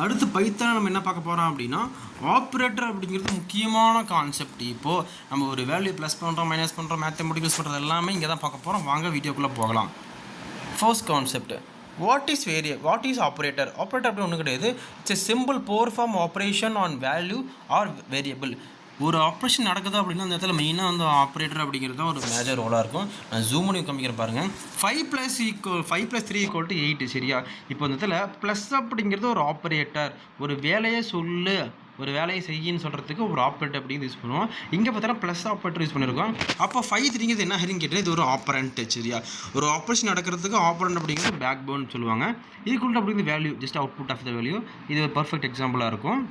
அடுத்து பைத்தான் நம்ம என்ன பார்க்க போகிறோம் அப்படின்னா ஆப்ரேட்டர் அப்படிங்கிறது முக்கியமான கான்செப்ட். இப்போது நம்ம ஒரு வேல்யூ ப்ளஸ் பண்ணுறோம், மைனஸ் பண்ணுறோம், மேத்தமெட்டிக்கல்ஸ் பண்ணுறது எல்லாமே இங்கே தான் பார்க்க போகிறோம். வாங்க வீடியோக்குள்ளே போகலாம். First concept, what is operator? Operator அப்படி ஒன்றும் கிடையாது. It's a simple perform operation on value or variable. ஒரு ஆப்ரேஷன் நடக்குது அப்படின்னா அந்த இடத்துல மெயினாக வந்து ஆப்ரேட்டர் அப்படிங்கிறது தான் ஒரு மேஜர் ரோலாக இருக்கும். நான் ஜூம் பண்ணி காமிக்கிறேன் பாருங்கள். 5 + 3 = 8. சரியா? இப்போ இந்த இடத்துல ப்ளஸ் அப்படிங்கிறது ஒரு ஆப்ரேட்டர். ஒரு வேலையை சொல்லு, ஒரு வேலையை செய்யின்னு சொல்கிறதுக்கு ஒரு ஆப்ரேட்டர் அப்படிங்கிறது யூஸ் பண்ணுவோம். இங்கே பார்த்தோன்னா ப்ளஸ் ஆப்ரேட்டர் யூஸ் பண்ணியிருக்கோம். அப்போ 5 3ங்கிறது என்ன ஹெரிங் கேட்டால் இது ஒரு ஆப்பரண்ட். சரியா? ஒரு ஆப்ரேஷன் நடக்கிறதுக்கு ஆப்பரண்ட் அப்படிங்கிறது பேக் போன் சொல்லுவாங்க. ஈக்குவல் அப்படிங்கிறது value, just output of the value. இது ஒரு பர்ஃபெக்ட் எக்ஸாம்பிளாக இருக்கும்.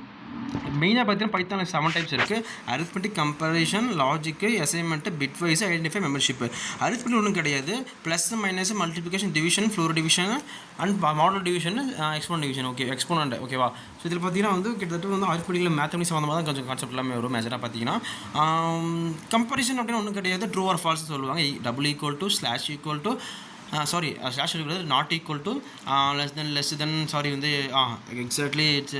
மெயினாக பார்த்தீங்கன்னா பைத்தானில் 7 டைப்ஸ் இருக்குது. Arithmetic, comparison, logic, assignment, bitwise, identify, membership. Arithmetic ஒன்றும் கிடையாது. Plus, minus, multiplication, division, floor division and model division, exponent division. Okay, exponent. ஓகேவா? ஸோ இதில் பார்த்தீங்கன்னா வந்து கிட்டத்தட்ட வந்து அரித்மெட்டிக்கில் மேத்தமெட்டிக்ஸ் சம்மந்தமாக தான் கொஞ்சம் கான்செப்ட் எல்லாமே வரும். மேஜராக பார்த்தீங்கன்னா கம்பேரிசன் அப்படின்னு ஒன்றும் கிடையாது. ட்ரூ ஆர் ஃபால்ஸ் சொல்லுவாங்க. Double equal to, slash equal to, slash இருக்கிறது not equal to, less than வந்து exactly it's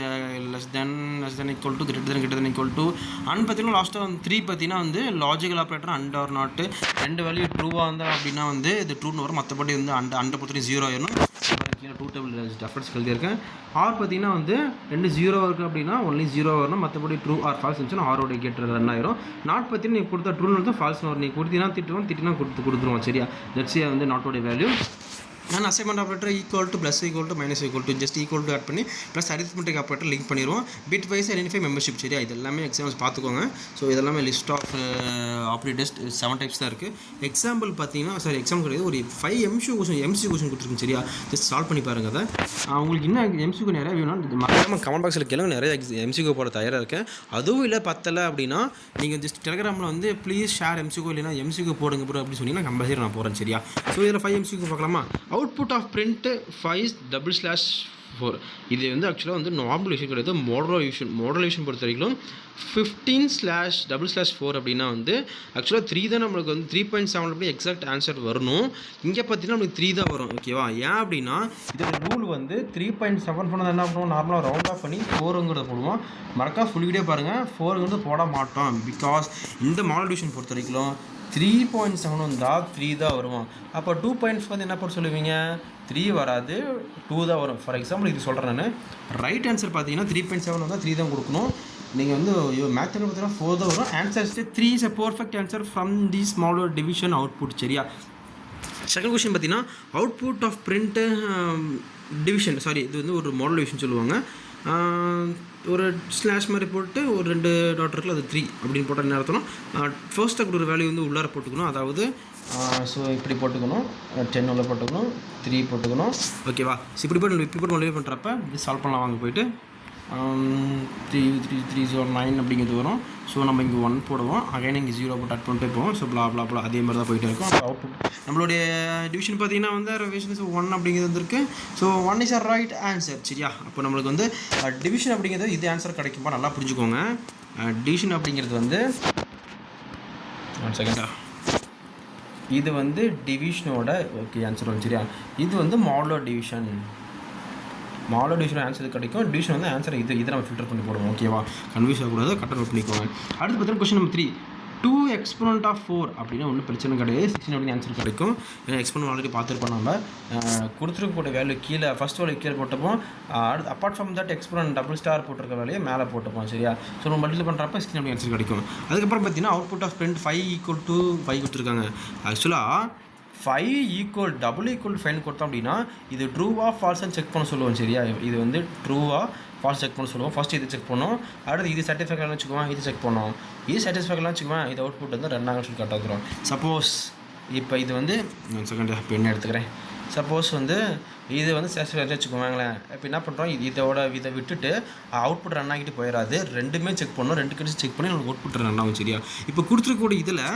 less than equal to, greater than equal to. And பார்த்தீங்கன்னா லாஸ்ட்டாக வந்து 3 பார்த்தீங்கன்னா வந்து லாஜிக்கல் ஆப்ரேட்டர் அண்ட் ஆர் நாட்டு. 2 வேல்யூ ட்ரூவாக இருந்தால் அப்படின்னா வந்து இது ட்ரூன்னு வரும். மற்றபடி வந்து அண்டை பொறுத்தவரைக்கும் 0 ஆயிடணும். கீழே 2 டேபிள் ரெஃபரன்ஸ் எழுதியிருக்கேன். ஆர் பார்த்தீங்கன்னா வந்து 2 0 இருக்குது அப்படின்னா ஒன்லி 0 வரணும். மற்றபடி ட்ரூ ஆர் ஃபால்ஸ் இருந்துச்சுன்னா ஆரோட கேட்டு ரன் ஆயிரும். நாட் பார்த்தீங்கன்னா நீ கொடுத்தா ட்ரூன்னு தான் ஃபால்ஸ் வரும். நீ கொடுத்தீங்கன்னா திட்டினா கொடுத்துருவோம். சரியா? தட்ஸ் வந்து நாட்டோட வேல்யூ. நான் assignment operator equal to, plus equal to, minus equal to, just equal to add பண்ணி ப்ளஸ் அரித்மெட்டிக் ஆப்ரேட்டர் லிங்க் பண்ணிடுவோம். Bitwise, identify, membership. சரியா? இது எல்லாமே எக்ஸாம்பிள்ஸ் பார்த்துக்கோங்க. ஸோ இதெல்லாமே லிஸ்ட் ஆஃப் ஆப்ரேட்டர்ஸ் 7 டைப்ஸ் தான் இருக்குது. எக்ஸாம்பிள் பார்த்தீங்கன்னா எக்ஸாம்பிள் கிடையாது, ஒரு 5 எம்சி கொஸ்டின் கொடுத்துருக்கோம். சரியா? ஜஸ்ட் சால்வ் பண்ணி பாருங்கள். அதை உங்களுக்கு இன்னும் எம்சிக்கு நிறைய வேணும் மறக்காமல் கமெண்ட் பாக்ஸில் கேளுங்க. நிறைய எம்சிக்கு போட தயாராக இருக்கேன். அதுவும் இல்லை பத்தலை அப்படின்னா நீங்கள் ஜஸ்ட் டெலிகிராமில் வந்து ப்ளீஸ் ஷேர் எம்சிக்கு இல்லைனா எம்சிக்கு போடுங்க ப்ரோ அப்படின்னு சொன்னீங்கன்னா கம்பல்சரி நான் போகிறேன். சரியா? ஸோ இதில் 5 எம்சிக்கு பார்க்கலாமா? Output of print 5/4. இது வந்து ஆக்சுவலாக வந்து நார்மலைசேஷன் கிடையாது, மாடலேஷன் பொறுத்த வரைக்கும் 15/4 அப்படின்னா வந்து ஆக்சுவலாக 3 தான் நம்மளுக்கு வந்து 3.7 அப்படி எக்ஸாக்ட் ஆன்சர் வரணும். இங்கே பார்த்தீங்கன்னா நம்மளுக்கு 3 தான் வரும். ஓகேவா? ஏன் அப்படின்னா இதோட ரூல் வந்து 3.7 பண்ணது என்ன பண்ணுவோம், நார்மலாக ரவுண்ட் ஆஃப் பண்ணி 4ங்கிறத போடுவோம். மறக்கா ஃபுல் வீடியோ பாருங்கள். 4ங்கிறது போட மாட்டோம். பிகாஸ் இந்த மாடலேஷன் பொறுத்த வரைக்கும் 3.7 வந்தால் 3 தான் வருவோம். அப்போ 2.5 வந்து என்ன போட்டு சொல்லுவீங்க? 3 வராது, 2 தான் வரும். ஃபார் எக்ஸாம்பிள் இது சொல்கிறேன் நான். ரைட் ஆன்சர் பார்த்தீங்கன்னா 3.7 வந்தால் 3 தான் கொடுக்கணும். நீங்கள் வந்து மேத்ஸில் பார்த்தீங்கன்னா 4 தான் வரும். Answer 3 is a perfect answer from the smaller division output. சரியா? செகண்ட் கொஸ்டின் பார்த்தீங்கன்னா அவுட்புட் ஆஃப் பிரிண்ட்டு டிவிஷன். இது வந்து ஒரு மாடல் டிவிஷன் சொல்லுவாங்க. ஒரு ஸ்லாஷ் மாதிரி போட்டு ஒரு 2 டாட் இருக்குல்ல, அது 3 அப்படின்னு போட்டால் என்ன அர்த்தம்னா ஃபர்ஸ்ட்டாக ஒரு வேல்யூ வந்து உள்ளார போட்டுக்கணும். அதாவது ஸோ இப்படி போட்டுக்கணும், 10 உள்ள போட்டுக்கணும், 3 போட்டுக்கணும். ஓகேவா? ஸோ இப்படி போட்டு மொழியே பண்ணுறப்ப இது சால்வ் பண்ணலாம். வாங்க போயிட்டு 3 அப்படிங்கிறது வரும். ஸோ நம்ம இங்கே 1 போடுவோம். அகைன் இங்கே 0 போட்டு ஆட் பண்ணிட்டு போவோம். ஸோ ப்ளா அதே மாதிரி தான் போயிட்டு இருக்கும். அவுட்புட் நம்மளுடைய டிவிஷன் பார்த்தீங்கன்னா வந்து ரிவிஷன் 1 அப்படிங்கிறது வந்துருக்கு. So 1 is a right answer. சரியா? அப்போ நம்மளுக்கு வந்து டிவிஷன் அப்படிங்கிறது இது ஆன்சர் கிடைக்குமா நல்லா புரிஞ்சுக்கோங்க. டிவிஷன் அப்படிங்கிறது வந்து 1 செகண்டா, இது வந்து டிவிஷனோட ஆன்சர் வரும். சரியா? இது வந்து மாடலர் டிவிஷன் ஆன்சர் கிடைக்கும். டிவிஷன் வந்து ஆன்சர் இது நம்ம ஃபில்டர் பண்ணி போடுவோம். ஓகேவா? கன்ஃபியூஸ் ஆகக்கூடாது, கரெக்டாக நோட் பண்ணிக்கோங்க. அடுத்து பார்த்தீங்கன்னா கொஸ்டின் நம்பர் 3, 2 exponent of 4 அப்படின்னா ஒன்றும் பிரச்சனை கிடையாது. 16 அப்படின்னு ஆன்சர் கிடைக்கும். ஏன்னா எக்ஸ்போனன்ட் ஆல்ரெடி பார்த்துருப்போம். நம்ம கொடுத்துருக்கக்கூடிய வேல்யூ கீழே ஃபஸ்ட் வேல்யூ கீழே போட்டுப்போம். அடுத்து apart from that exponent double star போட்டிருக்க வேலையை மேலே போட்டுப்போம். சரியா? ஸோ நம்ம மல்டிபிள் பண்ணுறப்ப 16 அப்படி ஆன்சர் கிடைக்கும். அதுக்கப்புறம் பார்த்தீங்கன்னா அவுட்புட் ஆஃப் பிரிண்ட் 5 = 5 கொடுத்துருக்காங்க. ஆக்சுவலாக 5 டபுள் ஈக்குவல் 5 கொடுத்தோம் அப்படின்னா இது ட்ரூவா ஃபால்ஸ்ன்னு செக் பண்ண சொல்லுவோம். சரியா? இது வந்து ட்ரூவா ஃபால்ஸ் செக் பண்ண சொல்லுவோம். ஃபஸ்ட்டு இது செக் பண்ணோம். அடுத்து இது சர்டிஃபிகேட்லாம் வச்சுக்குவோம். இது செக் பண்ணோம். இது சாட்டிஸ்ஃபேக்ட்லாம் வச்சுக்குவேன். இது அவுட்புட் வந்து 2 சொல்லி கரெக்டாக வந்துடும். சப்போஸ் இப்போ இது வந்து செகண்ட் இப்போ என்ன எடுத்துக்கிறேன். சப்போஸ் வந்து இது வந்து சாட்டிஸ்ஃபேக்ட் வச்சுக்குவாங்களேன். இப்போ என்ன பண்ணுறோம், இதை விட்டுட்டு அவுட்புட் ரன் ஆகிட்டு போயிடாது. ரெண்டுமே செக் பண்ணணும். 2 கடிச்சு செக் பண்ணி நம்மளுக்கு அவுட்புட் ரன் ஆகும். சரியா? இப்போ கொடுத்துருக்கக்கூடிய இதில்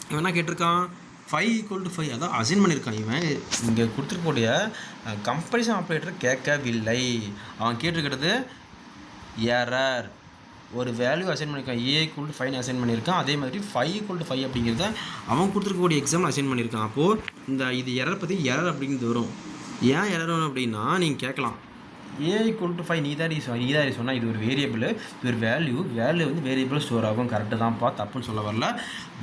இவன் என்ன கேட்டிருக்கான், 5 = 5 அதான் அசைன் பண்ணியிருக்கான். இவன் இங்கே கொடுத்துருக்கக்கூடிய கம்பேரிசன் ஆப்ரேட்டர் கேட்கவில்லை. அவன் கேட்டிருக்கிறது எரர். ஒரு வேல்யூ அசைன் பண்ணியிருக்கான். A = 5 அசைன் பண்ணியிருக்கான். அதே மாதிரி 5 = 5 அப்படிங்கிறத அவன் கொடுத்துருக்கக்கூடிய எக்ஸாம்பிள் அசைன் பண்ணியிருக்கான். அப்போது இது எரர் பற்றி எரர் அப்படிங்கிறது வரும். ஏன் எரர் வரும் அப்படின்னா நீங்கள் கேட்கலாம், a = 5 நீ தான் சொன்னால் இது ஒரு வேரியபிள், இது ஒரு வேல்யூ வந்து வேரியபிள் ஸ்டோர் ஆகும். கரெக்டு தான்ப்பா, தப்புன்னு சொல்ல வரல.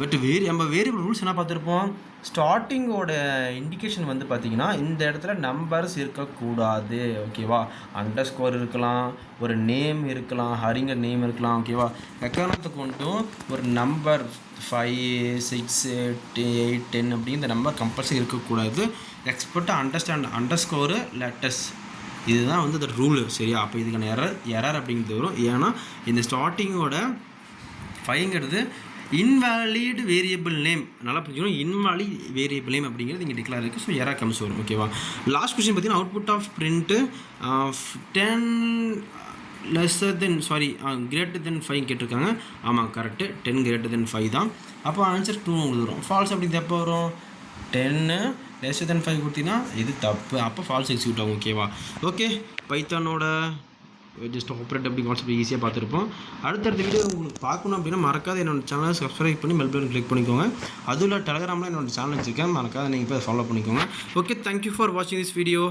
பட் நம்ம வேரியபிள் ரூல்ஸ் என்ன பார்த்துருப்போம், ஸ்டார்டிங்கோட இண்டிகேஷன் வந்து பார்த்திங்கன்னா இந்த இடத்துல நம்பர்ஸ் இருக்கக்கூடாது. ஓகேவா, அண்டர்ஸ்கோர் இருக்கலாம், ஒரு நேம் இருக்கலாம், ஹரிங்க நேம் இருக்கலாம். ஓகேவா, எக்காரணத்தை கொண்டும் ஒரு நம்பர் 5 6 8 10 அப்படி இந்த நம்பர் கம்பல்சரி இருக்கக்கூடாது. எக்ஸ்பெக்ட் அண்டர்ஸ்கோரு லெட்டர்ஸ், இதுதான் வந்து அந்த ரூலு. சரியா, அப்போ இதுக்கான எரர் அப்படிங்கிறது வரும். ஏன்னா இந்த ஸ்டார்டிங்கோட 5ங்கிறது இன்வேலிட் வேரியபிள் நேம், நல்லா புரிஞ்சுக்கணும். இன்வேலிட் வேரியபிள் நேம் அப்படிங்கிறது இங்கே டிக்ளேர் இருக்குது. ஸோ எரர் கம்ஸ் வரும். ஓகேவா, லாஸ்ட் கொஸ்டின் பார்த்தீங்கன்னா output of print 10 greater than 5 கேட்டிருக்காங்க. ஆமாம், கரெக்டு, 10 greater than 5 தான். அப்போ ஆன்சர் 2 உங்களுக்கு வரும். ஃபால்ஸ் அப்படிங்கிறது எப்போ வரும், 10 less than 5 கொடுத்தீங்கன்னா இது தப்பு, அப்போ ஃபால்ஸ் எக்ஸிக்யூட் ஆகும். ஓகேவா, ஓகே, பைத்தானோட ஜஸ்ட் ஆப்ரேட் அப்படி கான்செப்ட் ஈஸியாக பார்த்துருப்போம். அடுத்தடுத்த வீடியோ உங்களுக்கு பார்க்கணும் அப்படின்னா மறக்காத என்னோட சேனலை சப்ஸ்கிரைப் பண்ணி பெல் பட்டன் கிளிக் பண்ணிக்கோங்க. அதுவும் இல்லை, டெலகிராமில் என்னோட சேனல் வச்சுருக்கேன், மறக்காத நீங்கள் போய் ஃபாலோ பண்ணிக்கோங்க. ஓகே, தேங்க்யூ ஃபார் வாட்சிங் திஸ் வீடியோ.